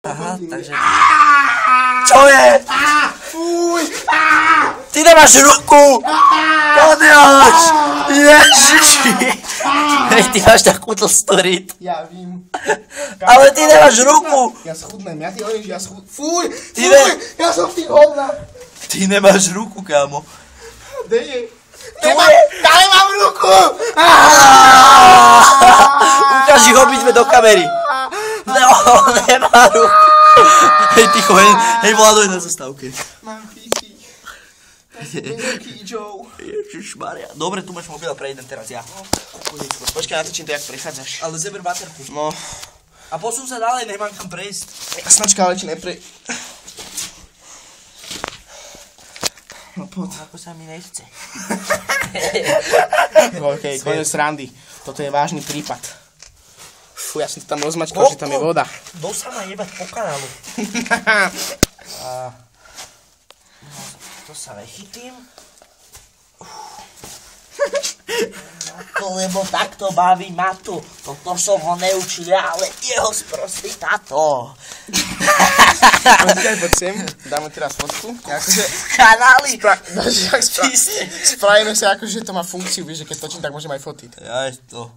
Aha, takže... Čo je? Fuj! Ty nemáš ruku! Odjaž! Ježiši! Hej, ty máš takú tlstú ryt. Ja vím. Ale ty nemáš ruku! Ja schudnem, ja ty hovorím, že ja schudnem. Fuj! Ty Fuj! Ja som v tých hodná. Ty nemáš ruku, kámo. Kde je? Nemám ruku! Ukáž ich obidve do kamery. No, nemá ruku. Hej, ticho, hej, Vlado je na zastávke. Mám píči. Benzinky, Joe. Ježišmaria. Dobre, tu máš mobil a prejdem teraz ja. Počkaj, natočím to, jak prechádzaš. Ale zeber baterku. No. A posun sa ďalej, nemám kam prejsť. Snačka, ale ti No poď. Ako sa mi nechce. Okej, konec randy. Toto je vážny prípad. Fú, ja som to tam rozmačkal, že tam je voda. Kto sa má jebať po kanálu? To sa nechytím. Lebo takto baví Matu. Toto som ho neučil, ale jeho sprostý tato. Počkaj, poď sem. Dáme teraz fotku. Kanály. Spravíme sa ako, že to má funkciu, vieš, že keď točím, tak môžem aj fotiť. Ja je to.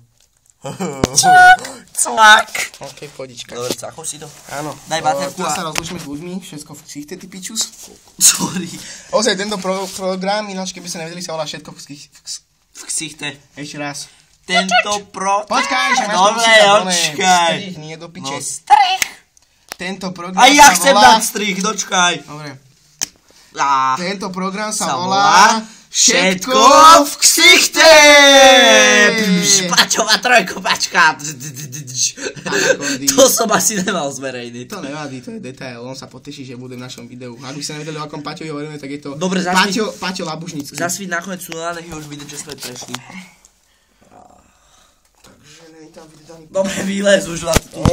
Cvak. Okej, podička. Dobre, cachol si to? Áno. Daj baterku Teraz a... sa rozlučíme s ľuďmi, všetko v ksichte, ty pičus. Sorry. Ozaj, tento program, ináč keby sa nevedeli, sa volá všetko v Ksichte. Ešte raz. Tento Počkaj, že máš Dobre, očkaj. strich, nie do piče. No strich. Tento program A ja sa chcem volá... dať strich, dočkaj. Dobre. Á. Tento program sa Sa volá... Všetko v ksichte! Paťová trojkopačka. To som asi nemal zverejniť. To nevadí, to je detail, on sa poteší, že bude v našom videu. Ak by sa nevedeli, o akom Paťovi hovoríme, tak je to Dobre, Paťo Labušnický. Zasviť nakoniec tunela, nech je už vidieť, že sme prešli. Takže není tam vidieť ani... Dobre, vylez už na to.